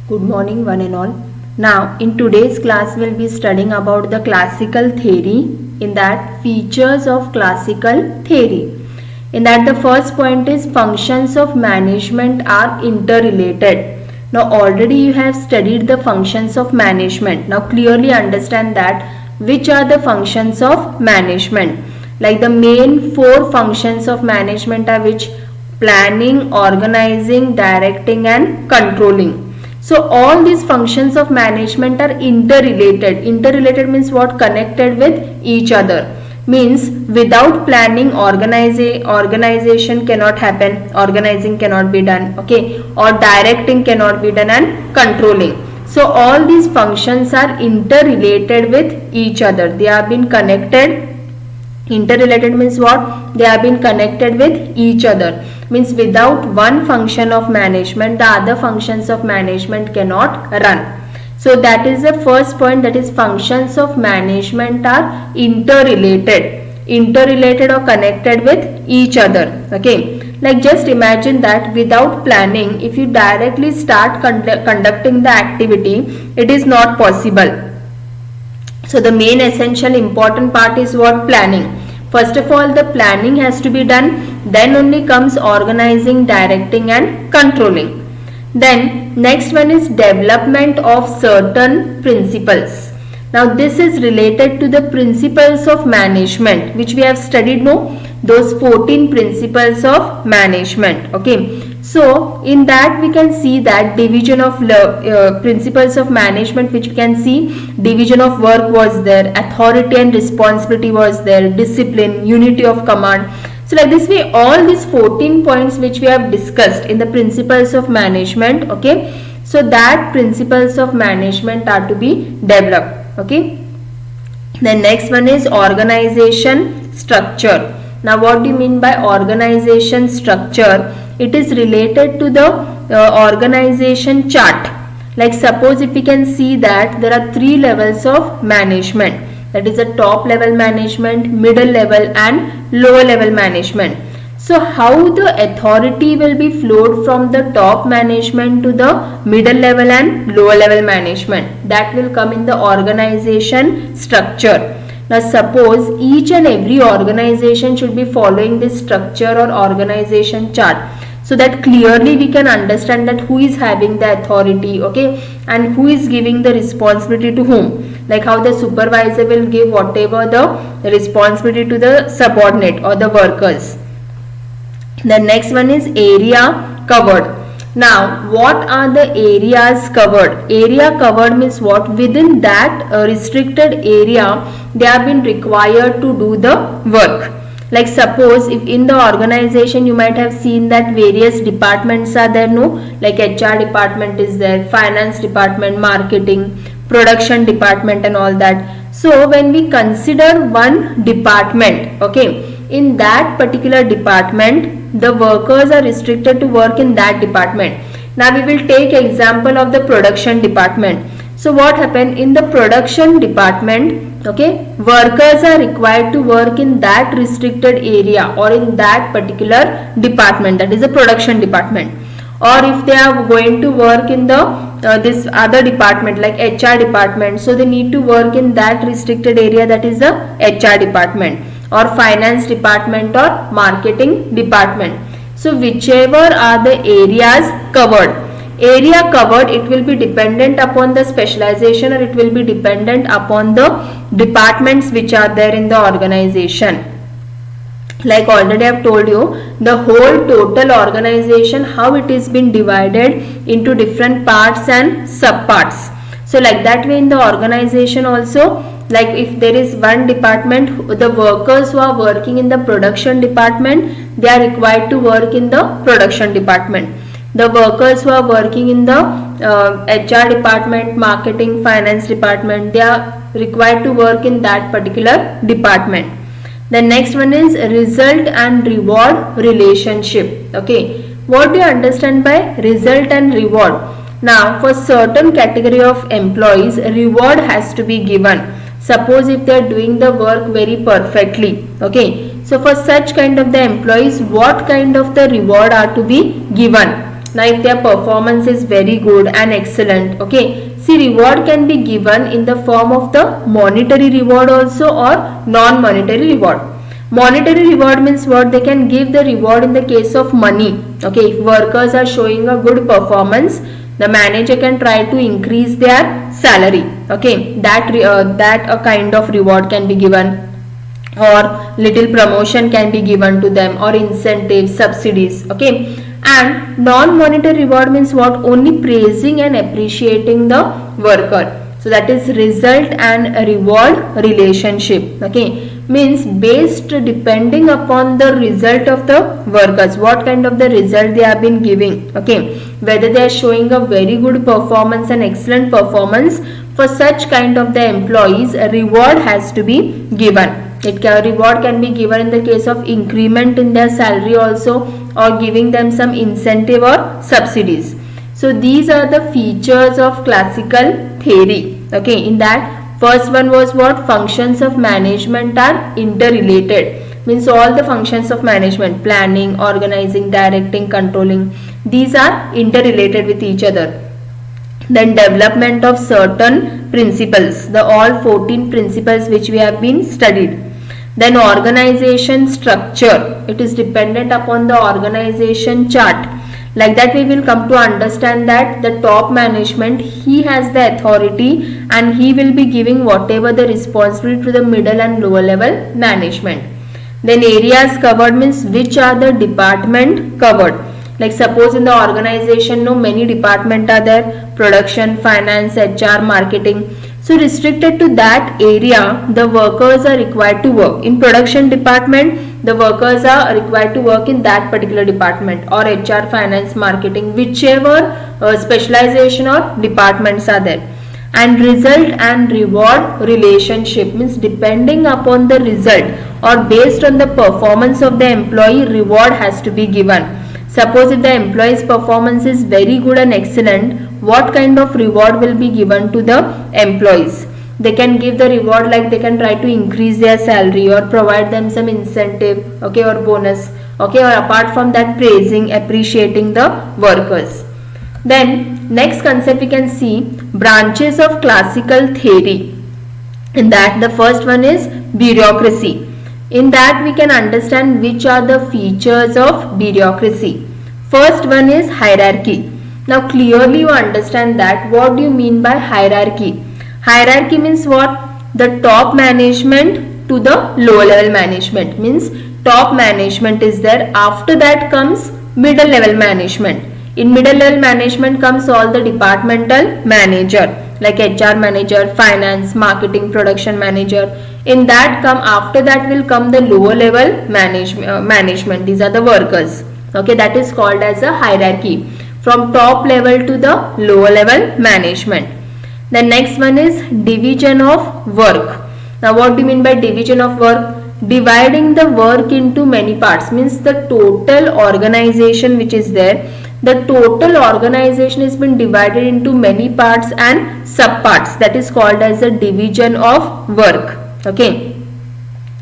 Good morning one and all. Now in today's class we'll be studying about the classical theory, in that features of classical theory. In that the first point is functions of management are interrelated. Now already you have studied the functions of management. Now clearly understand that which are the functions of management. Like the main four functions of management are which? Planning, organizing, directing and controlling. So all these functions of management are interrelated. Interrelated means what? Connected with each other. Means without planning, organization cannot happen, organizing cannot be done, okay, or directing cannot be done, and controlling. So all these functions are interrelated with each other. They have been connected. Interrelated means what? They have been connected with each other. Means without one function of management, the other functions of management cannot run. So that is the first point, that is functions of management are interrelated. Interrelated or connected with each other. Okay. Like just imagine that without planning, if you directly start conducting the activity, it is not possible. So the main essential important part is what? Planning. First of all, the planning has to be done, then only comes organizing, directing and controlling. Then next one is development of certain principles. Now this is related to the principles of management which we have studied, no? Those 14 principles of management. Okay. So in that we can see that division of principles of management, which we can see division of work was there, authority and responsibility was there, discipline, unity of command. So like this way all these 14 points which we have discussed in the principles of management, okay, so that principles of management are to be developed. Okay. The next one is organization structure. Now what do you mean by organization structure? It is related to the organization chart. Like suppose if we can see that there are 3 levels of management, that is the top level management, middle level and lower level management. So how the authority will be flowed from the top management to the middle level and lower level management, that will come in the organization structure. Now suppose each and every organization should be following this structure or organization chart, so that clearly we can understand that who is having the authority, okay, and who is giving the responsibility to whom. Like how the supervisor will give whatever the responsibility to the subordinate or the workers. The next one is area covered. Now what are the areas covered? Area covered means what? Within that restricted area they have been required to do the work. Like suppose if in the organization you might have seen that various departments are there, no? Like HR department is there, finance department, marketing, production department and all that. So when we consider one department, okay, in that particular department the workers are restricted to work in that department. Now we will take example of the production department. So what happened in the production department, okay, workers are required to work in that restricted area or in that particular department, that is the production department. Or if they are going to work in the this other department like HR department, so they need to work in that restricted area, that is the HR department, or finance department or marketing department. So whichever are the areas covered, area covered, it will be dependent upon the specialization or it will be dependent upon the departments which are there in the organization. Like already I have told you, the whole total organization, how it is been divided into different parts and subparts. So like that way in the organization also, like if there is one department, the workers who are working in the production department, they are required to work in the production department. The workers who are working in the HR department, marketing, finance department, they are required to work in that particular department. The next one is result and reward relationship. Okay, what do you understand by result and reward? Now for certain category of employees, reward has to be given. Suppose if they are doing the work very perfectly, okay, so for such kind of the employees, what kind of the reward are to be given? Now if their performance is very good and excellent, okay, see, reward can be given in the form of the monetary reward also or non-monetary reward. Monetary reward means what? They can give the reward in the case of money. Okay, if workers are showing a good performance, the manager can try to increase their salary. Okay, that a kind of reward can be given, or little promotion can be given to them, or incentives, subsidies. Okay, and non-monetary reward means what? Only praising and appreciating the worker. So that is result and reward relationship. Okay, means based depending upon the result of the workers, what kind of the result they have been giving. Okay, whether they are showing a very good performance and excellent performance, for such kind of the employees a reward has to be given. Reward can be given in the case of increment in their salary also, or giving them some incentive or subsidies. So these are the features of classical theory. Okay, in that first one was what? Functions of management are interrelated. Means all the functions of management, planning, organizing, directing, controlling, these are interrelated with each other. Then development of certain principles, the all 14 principles which we have been studied. Then organization structure, it is dependent upon the organization chart. Like that we will come to understand that the top management, he has the authority and he will be giving whatever the responsibility to the middle and lower level management. Then areas covered means which are the department covered. Like suppose in the organization, no, many departments are there: production, finance, HR, marketing. So restricted to that area, the workers are required to work. In production department, the workers are required to work in that particular department, or HR, finance, marketing, whichever specialization or departments are there. And result and reward relationship means depending upon the result or based on the performance of the employee, reward has to be given. Suppose if the employee's performance is very good and excellent, what kind of reward will be given to the employees? They can give the reward like they can try to increase their salary or provide them some incentive, okay, or bonus, okay, or apart from that, praising, appreciating the workers. Then next concept we can see branches of classical theory. In that the first one is bureaucracy. In that we can understand which are the features of bureaucracy. First one is hierarchy. Now clearly you understand that what do you mean by hierarchy? Hierarchy means what? The top management to the lower level management, means top management is there, after that comes middle level management. In middle level management comes all the departmental manager like HR manager, finance, marketing, production manager. In that after that will come the lower level management. These are the workers. Okay, that is called as a hierarchy, from top level to the lower level management. The next one is division of work. Now what do you mean by division of work? Dividing the work into many parts, means the total organization which is there, the total organization has been divided into many parts and subparts. That is called as a division of work. Okay,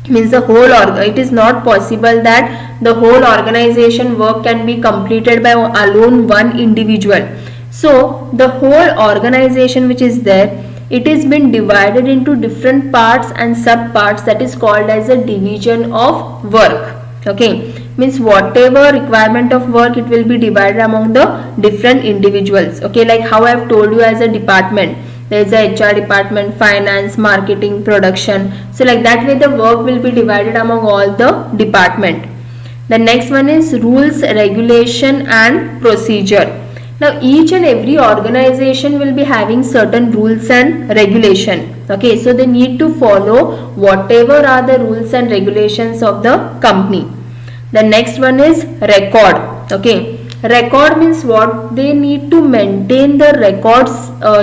means the whole it is not possible that the whole organization work can be completed by alone one individual. So the whole organization which is there, it is been divided into different parts and subparts. That is called as a division of work. Okay, means whatever requirement of work, it will be divided among the different individuals. Okay, like how I have told you, as a department there is a HR department, finance, marketing, production. So like that way the work will be divided among all the department. The next one is rules, regulation and procedure. Now each and every organization will be having certain rules and regulation. Okay, so they need to follow whatever are the rules and regulations of the company. The next one is record. Okay, record means what? They need to maintain the records,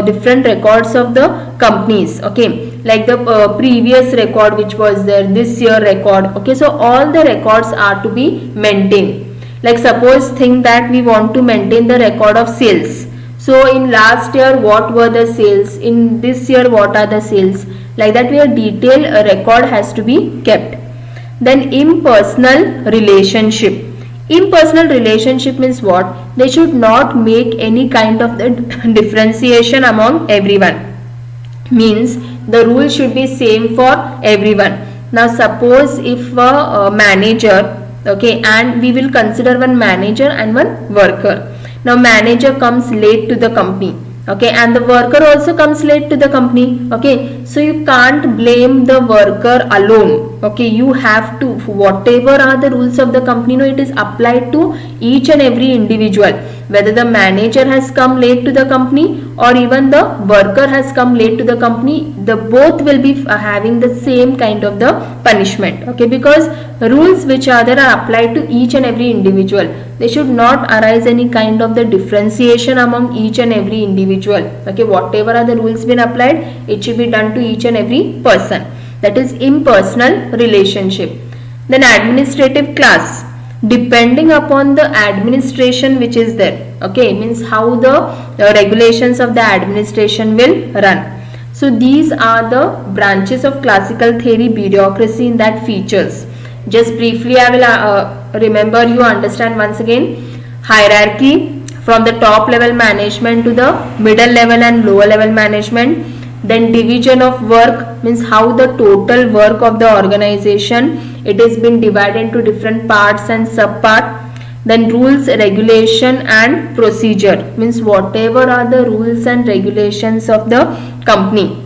different records of the companies. Okay, like the previous record which was there, this year record. Okay, so all the records are to be maintained. Like suppose think that we want to maintain the record of sales. So in last year what were the sales, in this year what are the sales, like that way a detailed record has to be kept. Then impersonal relationship. Impersonal relationship means what? They should not make any kind of the differentiation among everyone. Means the rule should be same for everyone. Now suppose if a manager, okay, and we will consider one manager and one worker. Now manager comes late to the company, okay, and the worker also comes late to the company, okay. So you can't blame the worker alone, okay. You have to, whatever are the rules of the company, no, it is applied to each and every individual, whether the manager has come late to the company or even the worker has come late to the company, the both will be having the same kind of the punishment, okay, because rules which are there are applied to each and every individual. They should not arise any kind of the differentiation among each and every individual, okay. Whatever are the rules been applied, it should be done to each and every person. That is impersonal relationship. Then administrative class, depending upon the administration which is there, okay, means how the regulations of the administration will run. So these are the branches of classical theory, bureaucracy in that features. Just briefly I will remember you understand once again. Hierarchy, from the top level management to the middle level and lower level management. Then division of work, means how the total work of the organization, it has been divided into different parts and subpart. Then rules, regulation and procedure, means whatever are the rules and regulations of the company,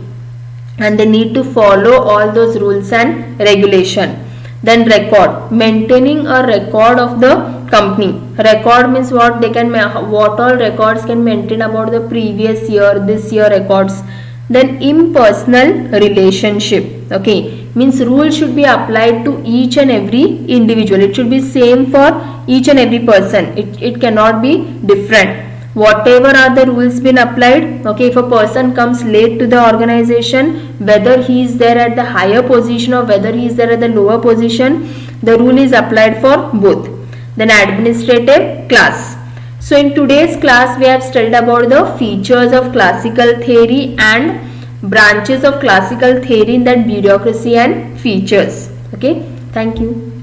and they need to follow all those rules and regulation. Then record, maintaining a record of the company. Record means what? They can, what all records can maintain about the previous year, this year records. Then impersonal relationship, okay, means rule should be applied to each and every individual. It should be same for each and every person. It cannot be different. Whatever are the rules been applied, okay, if a person comes late to the organization, whether he is there at the higher position or whether he is there at the lower position, the rule is applied for both. Then administrative class. So in today's class we have studied about the features of classical theory and branches of classical theory in that bureaucracy and features. Okay, thank you.